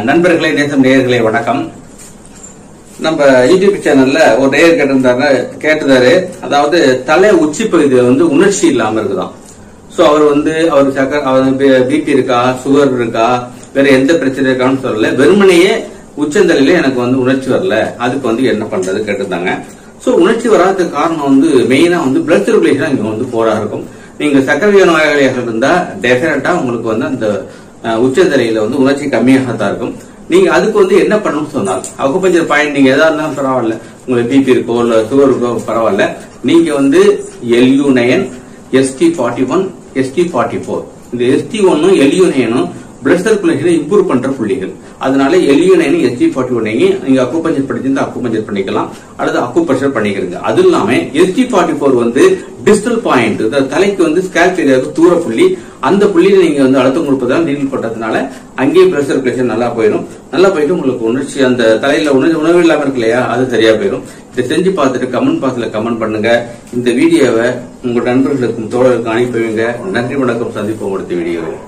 நண்பர்களே, நேசம் நேயர்களே வணக்கம். நம்ம யூடியூப் சேனல்ல ஒரு நேயர் கேட்டிருந்தாரு. அதாவது தலை உச்சி பகுதியில உணர்ச்சி இல்லாம இருக்குதான். சோ அவருக்கு பிபி இருக்கா, சுகர் இருக்கா, வேற எந்த பிரச்சனை இருக்கான்னு சொல்லல, வெறுமனையே உச்சந்தலையில எனக்கு உணர்ச்சி வரல, அதுக்கு என்ன பண்றது கேட்டிருந்தாங்க. சோ உணர்ச்சி வராததுக்கு காரணம் மெயினா பிளட் சர்க்குலேஷன் இங்க போரா இருக்கும். நீங்க சர்க்கரை நோயாளியாக இருந்தா டெஃபினட்டா உங்களுக்கு அந்த உச்சந்தலையில உணர்ச்சி கம்மியாகத்தான் இருக்கும். நீங்க அதுக்கு என்ன பண்ணணும்னு சொன்னால் அக்குபஞ்சர் பாயிண்ட் நீங்க எதா இருந்தாலும் பரவாயில்ல, உங்களுக்கு பிபி இருக்கோ இல்ல சுகர் இருக்கோ பரவாயில்ல, நீங்க LU9 ST41 ST44 இந்த ST1 LU9 பிளட் சர்க்குலேஷனை இம்ப்ரூவ் பண்ற புள்ளிகள். அதனால LU9 ST41 நீங்க அக்குபஞ்சர் படிச்சிருந்தா அக்குபஞ்சர் பண்ணிக்கலாம், அல்லது அக்குப்ரெஷர் பண்ணிக்கிறீங்க. அது இல்லாம ST44 டிஸ்டல் பாயிண்ட், தலைக்கு ஸ்கேல்ப் ஏரியாவுக்கு தூர புள்ளி. அந்த புள்ளியில நீங்க அழுத்தம் கொடுப்பதால் நீடில் போட்டதுனால அங்கேயே பிளட் சர்க்குலேஷன் நல்லா போயிட்டு உங்களுக்கு உணர்ச்சி அந்த தலையில உணவு இல்லாம இருக்கு இல்லையா, அது சரியா போயிடும். இதை செஞ்சு பார்த்துட்டு கமெண்ட் பாக்ஸ்ல கமெண்ட் பண்ணுங்க. இந்த வீடியோவை உங்க நண்பர்களுக்கும் தோழர்களுக்கும் அனுப்பி வைங்க. நன்றி, வணக்கம். சந்திப்போம் அடுத்த வீடியோவில்.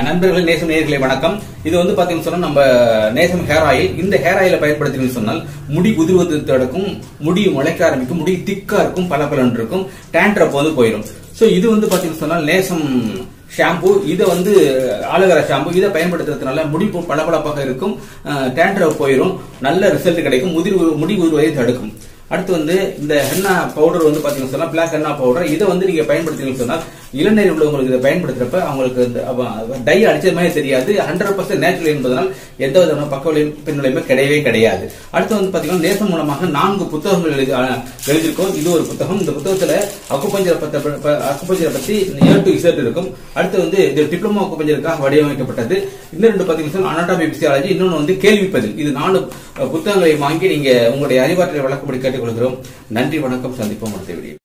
நண்பர்களே, நேசம் நேயர்களே வணக்கம். இது பாத்தீங்கன்னா சொன்னா நம்ம நேசம் ஹேர் ஆயில். இந்த ஹேர் ஆயில பயன்படுத்தினு சொன்னால் முடி உதிர்வது தடுக்கும், முடி முளைக்க ஆரம்பிக்கும், முடி திக்கா இருக்கும், பல இருக்கும், டேண்ட்ரப் போயிடும். சோ இது பாத்தீங்கன்னா சொன்னால் நேசம் ஷாம்பு. இதை ஆலோவேரா ஷாம்பு இதை பயன்படுத்துறதுனால முடி பளபளப்பாக இருக்கும், டேண்ட்ரப் போயிடும், நல்ல ரிசல்ட் கிடைக்கும், முடி உதிர்வதை தடுக்கும். அடுத்து இந்த ஹென்னா பவுடர் பாத்தீங்கன்னா சொன்னா பிளாக் ஹென்னா பவுடர். இதை நீங்க பயன்படுத்தீங்கன்னு சொன்னா இளநீர் உள்ளவங்களுக்கு இதை பயன்படுத்துறப்ப அவங்களுக்கு டை அடிச்ச மாதிரி தெரியாது. 100% நேச்சுரல் என்பதனால் எந்த விதமான பக்க பின்விளைவுமே கிடையாது. அடுத்து பாத்தீங்கன்னா நேசம் மூலமாக 4 புத்தகங்கள் எழுதியிருக்கோம். இது ஒரு புத்தகம். இந்த புத்தகத்துல அக்குபஞ்சரை பத்தி A to Z இருக்கும். அடுத்து இது டிப்ளமோ அக்குபஞ்சருக்காக வடிவமைக்கப்பட்டது. இந்த 2 பாத்தீங்கன்னா அனாட்டமி பிசியாலஜி, இன்னொன்னு கேள்வி பதில். இது 4 புத்தகங்களை வாங்கி நீங்க உங்களுடைய அறிவாற்றலை வழக்கப்படி கேட்டுக்கொள்கிறோம். நன்றி, வணக்கம். சந்திப்போம் அடுத்த வீடியோ.